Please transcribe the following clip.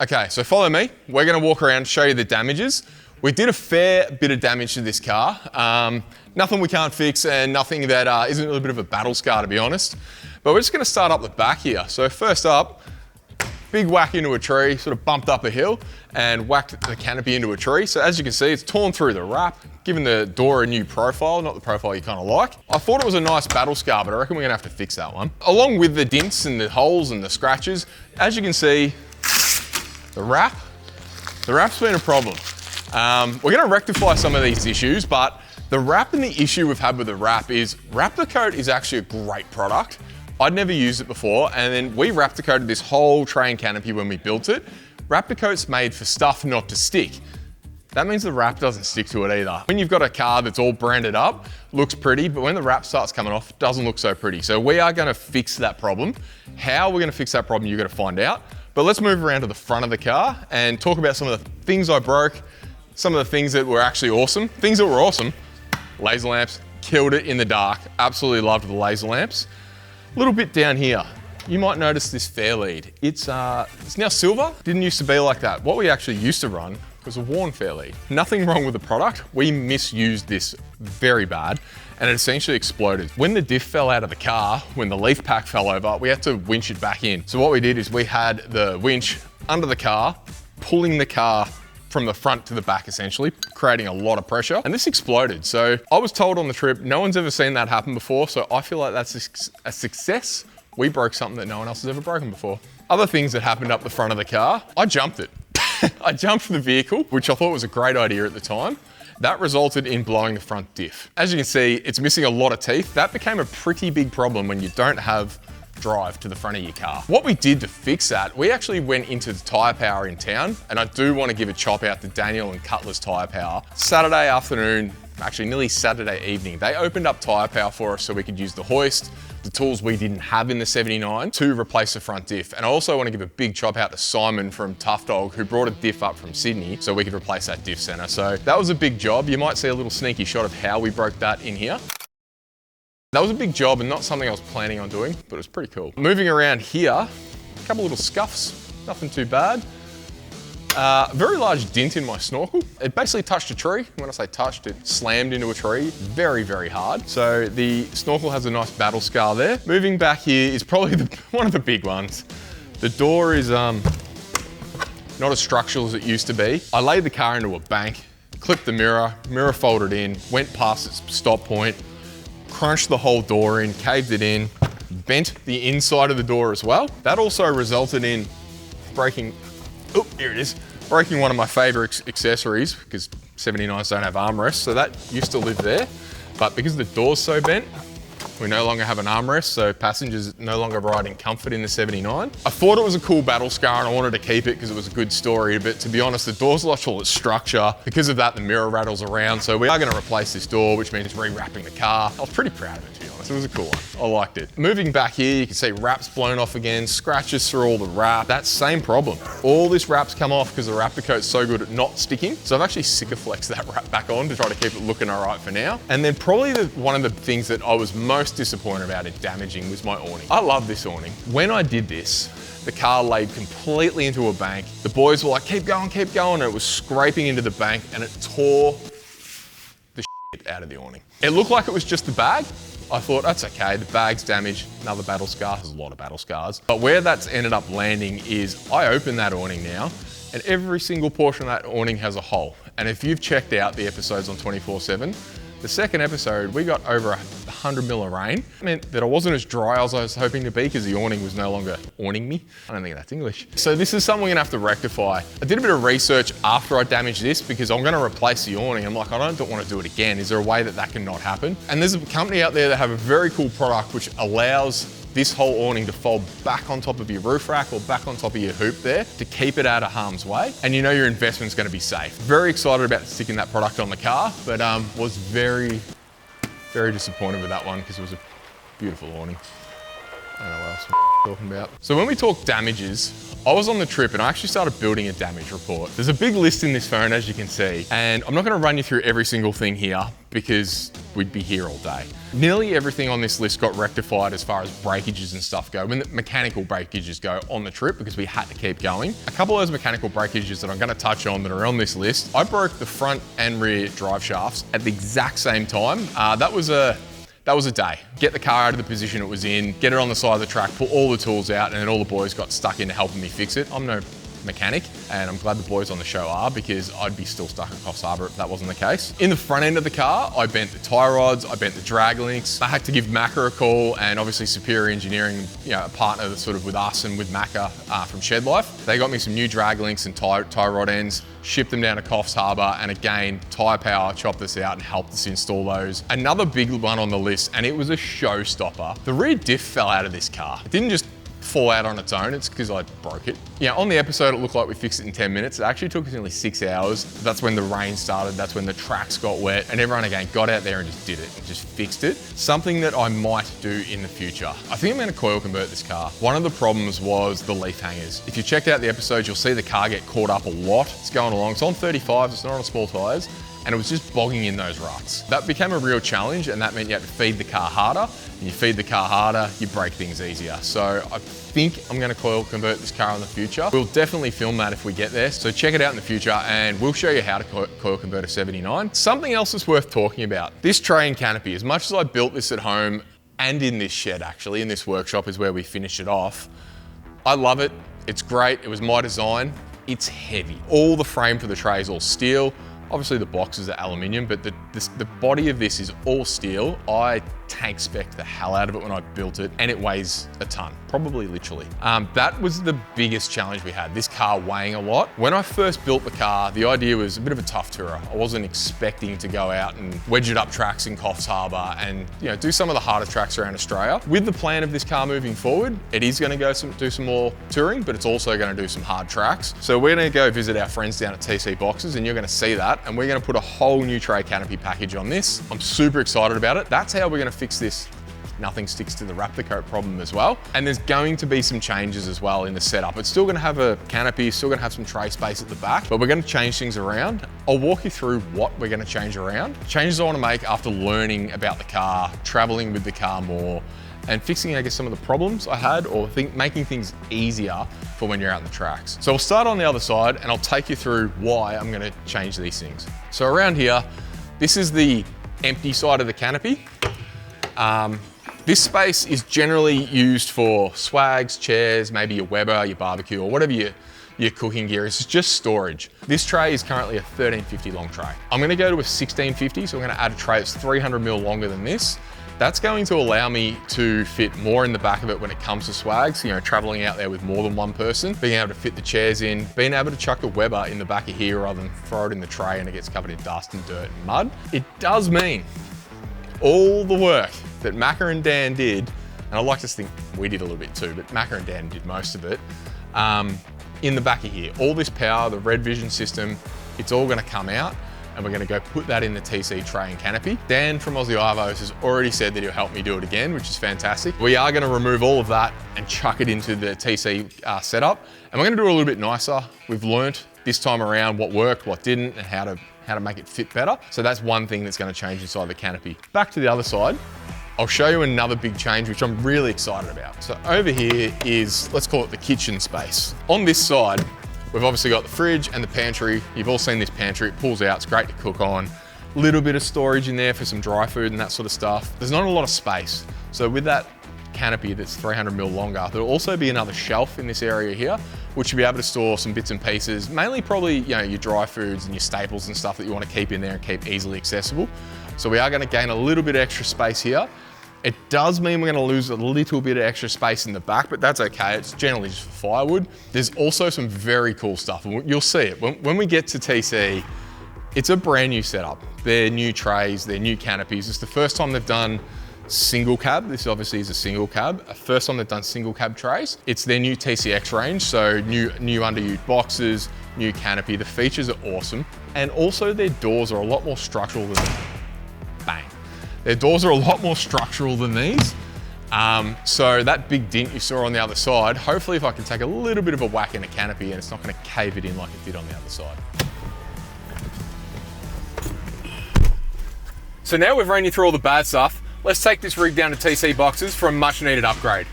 Okay, so follow me. We're gonna walk around and show you the damages. We did a fair bit of damage to this car. Nothing we can't fix and nothing that isn't a little bit of a battle scar, to be honest. But we're just gonna start up the back here. So first up, big whack into a tree, sort of bumped up a hill and whacked the canopy into a tree. So as you can see, it's torn through the wrap, giving the door a new profile, not the profile you kind of like. I thought it was a nice battle scar, but I reckon we're gonna have to fix that one. Along with the dints and the holes and the scratches, as you can see, the wrap's been a problem. We're gonna rectify some of these issues, but the wrap and the issue we've had with the wrap is Raptor-Coat is actually a great product. I'd never used it before, and then we Raptor-Coated this whole train canopy when we built it. Raptor-Coat's made for stuff not to stick. That means the wrap doesn't stick to it either. When you've got a car that's all branded up, looks pretty, but when the wrap starts coming off, it doesn't look so pretty. So we are gonna fix that problem. How we're gonna fix that problem, you're gonna find out. But let's move around to the front of the car and talk about some of the things I broke, some of the things that were actually awesome. Things that were awesome, laser lamps, killed it in the dark. Absolutely loved the laser lamps. A little bit down here, you might notice this fair lead. It's now silver, didn't used to be like that. What we actually used to run was a worn fair lead. Nothing wrong with the product. We misused this very bad and it essentially exploded. When the diff fell out of the car, when the leaf pack fell over, we had to winch it back in. So what we did is we had the winch under the car, pulling the car from the front to the back essentially, creating a lot of pressure, and this exploded. So I was told on the trip, no one's ever seen that happen before, so I feel like that's a success. We broke something that no one else has ever broken before. Other things that happened up the front of the car, I jumped it. I jumped the vehicle, which I thought was a great idea at the time. That resulted in blowing the front diff. As you can see, it's missing a lot of teeth. That became a pretty big problem when you don't have drive to the front of your car. What we did to fix that, we actually went into the Tyre Power in town, and I do want to give a chop out to Daniel and Cutler's Tyre Power. Saturday afternoon, actually nearly Saturday evening, they opened up Tyre Power for us so we could use the hoist, the tools we didn't have in the 79 to replace the front diff. And I also want to give a big chop out to Simon from Tough Dog, who brought a diff up from Sydney so we could replace that diff center. So that was a big job. You might see a little sneaky shot of how we broke that in here. That was a big job and not something I was planning on doing, but it was pretty cool. Moving around here, a couple little scuffs, nothing too bad. Very large dent in my snorkel. It basically touched a tree. When I say touched, it slammed into a tree very, very hard. So the snorkel has a nice battle scar there. Moving back here is probably one of the big ones. The door is not as structural as it used to be. I laid the car into a bank, clipped the mirror folded in, went past its stop point, crunched the whole door in, caved it in, bent the inside of the door as well. That also resulted in breaking, oh, here it is, breaking one of my favorite accessories because 79s don't have armrests, so that used to live there. But because the door's so bent, we no longer have an armrest, so passengers no longer ride in comfort in the 79. I thought it was a cool battle scar and I wanted to keep it because it was a good story, but to be honest, the door's lost all its structure. Because of that, the mirror rattles around, so we are gonna replace this door, which means rewrapping the car. I was pretty proud of it, to be honest. It was a cool one. I liked it. Moving back here, you can see wrap's blown off again, scratches through all the wrap. That same problem. All this wrap's come off because the Raptor-Coat's so good at not sticking. So I've actually Sikaflexed that wrap back on to try to keep it looking all right for now. And then probably one of the things that I was most disappointed about it damaging was my awning. I love this awning. When I did this, the car laid completely into a bank. The boys were like, keep going, and it was scraping into the bank and it tore the shit out of the awning. It looked like it was just the bag. I thought, that's okay, the bag's damaged, another battle scar, there's a lot of battle scars. But where that's ended up landing is, I open that awning now, and every single portion of that awning has a hole. And if you've checked out the episodes on 24/7, the second episode, we got over 100 mil of rain. It meant that I wasn't as dry as I was hoping to be because the awning was no longer awning me. I don't think that's English. So this is something we're gonna have to rectify. I did a bit of research after I damaged this because I'm gonna replace the awning. I'm like, I don't want to do it again. Is there a way that that can not happen? And there's a company out there that have a very cool product which allows this whole awning to fold back on top of your roof rack or back on top of your hoop there to keep it out of harm's way. And you know your investment's gonna be safe. Very excited about sticking that product on the car, but was very, very disappointed with that one because it was a beautiful awning. I don't know what else I'm talking about. So when we talk damages, I was on the trip and I actually started building a damage report. There's a big list in this phone, as you can see, and I'm not gonna run you through every single thing here because we'd be here all day. Nearly everything on this list got rectified as far as breakages and stuff go, when the mechanical breakages go on the trip, because we had to keep going. A couple of those mechanical breakages that I'm gonna touch on that are on this list, I broke the front and rear drive shafts at the exact same time. That was a day. Get the car out of the position it was in, get it on the side of the track, pull all the tools out, and then all the boys got stuck into helping me fix it. I'm no mechanic, and I'm glad the boys on the show are, because I'd be still stuck at Coffs Harbour if that wasn't the case. In the front end of the car, I bent the tie rods, I bent the drag links. I had to give Macca a call, and obviously Superior Engineering, a partner that's sort of with us and with Macca from Shed Life. They got me some new drag links and tie rod ends, shipped them down to Coffs Harbour, and again, Tyre Power chopped us out and helped us install those. Another big one on the list, and it was a showstopper. The rear diff fell out of this car. It didn't just fall out on its own, it's because I broke it. On the episode, it looked like we fixed it in 10 minutes. It actually took us nearly 6 hours. That's when the rain started, that's when the tracks got wet, and everyone again got out there and just did it, and just fixed it. Something that I might do in the future. I think I'm gonna coil convert this car. One of the problems was the leaf hangers. If you checked out the episodes, you'll see the car get caught up a lot. It's going along, it's on 35s, it's not on small tyres, and it was just bogging in those ruts. That became a real challenge, and that meant you had to feed the car harder, and you feed the car harder, you break things easier. So I think I'm gonna coil convert this car in the future. We'll definitely film that if we get there, so check it out in the future, and we'll show you how to coil convert a 79. Something else that's worth talking about, this tray and canopy. As much as I built this at home, and in this shed actually, in this workshop is where we finished it off, I love it, it's great, it was my design. It's heavy. All the frame for the tray is all steel. Obviously the boxes are aluminium, but the body of this is all steel. I tank spec the hell out of it when I built it, and it weighs a ton, probably literally. That was the biggest challenge we had, this car weighing a lot. When I first built the car, the idea was a bit of a tough tourer. I wasn't expecting to go out and wedge it up tracks in Coffs Harbour and do some of the harder tracks around Australia. With the plan of this car moving forward, it is gonna go do some more touring, but it's also gonna do some hard tracks. So we're gonna go visit our friends down at TC Boxes, and you're gonna see that, and we're gonna put a whole new tray canopy package on this. I'm super excited about it. That's how we're gonna fix this nothing sticks to the Raptor coat problem as well. And there's going to be some changes as well in the setup. It's still gonna have a canopy, still gonna have some tray space at the back, but we're gonna change things around. I'll walk you through what we're gonna change around. Changes I wanna make after learning about the car, traveling with the car more, and fixing, I guess, some of the problems I had, or making things easier for when you're out in the tracks. So we'll start on the other side, and I'll take you through why I'm gonna change these things. So around here, this is the empty side of the canopy. This space is generally used for swags, chairs, maybe your Weber, your barbecue, or whatever your cooking gear is. It's just storage. This tray is currently a 1350 long tray. I'm gonna go to a 1650, so I'm gonna add a tray that's 300 mil longer than this. That's going to allow me to fit more in the back of it when it comes to swags, traveling out there with more than one person, being able to fit the chairs in, being able to chuck the Weber in the back of here rather than throw it in the tray and it gets covered in dust and dirt and mud. It does mean all the work that Macca and Dan did, and I like to think we did a little bit too, but Macca and Dan did most of it, in the back of here. All this power, the Red Vision system, it's all gonna come out, and we're gonna go put that in the TC tray and canopy. Dan from Aussie Ivos has already said that he'll help me do it again, which is fantastic. We are gonna remove all of that and chuck it into the TC setup, and we're gonna do it a little bit nicer. We've learnt this time around what worked, what didn't, and how to make it fit better. So that's one thing that's gonna change inside the canopy. Back to the other side, I'll show you another big change, which I'm really excited about. So over here is, let's call it the kitchen space. On this side, we've obviously got the fridge and the pantry. You've all seen this pantry, it pulls out, it's great to cook on. Little bit of storage in there for some dry food and that sort of stuff. There's not a lot of space. So with that canopy that's 300 mil longer, there'll also be another shelf in this area here, which you'll be able to store some bits and pieces, mainly probably your dry foods and your staples and stuff that you want to keep in there and keep easily accessible. So we are going to gain a little bit of extra space here. It does mean we're going to lose a little bit of extra space in the back, but that's okay. It's generally just firewood. There's also some very cool stuff, and you'll see it. When we get to TC, it's a brand new setup. They're new trays, they're new canopies. It's the first time they've done single cab. This obviously is a single cab. First time they've done single cab trays. It's their new TCX range, so new under-ute boxes, new canopy. The features are awesome. And also their doors are a lot more structural than, bang. Their doors are a lot more structural than these. So that big dint you saw on the other side, hopefully if I can take a little bit of a whack in a canopy and it's not going to cave it in like it did on the other side. So now we've run you through all the bad stuff, let's take this rig down to TC Boxes for a much needed upgrade.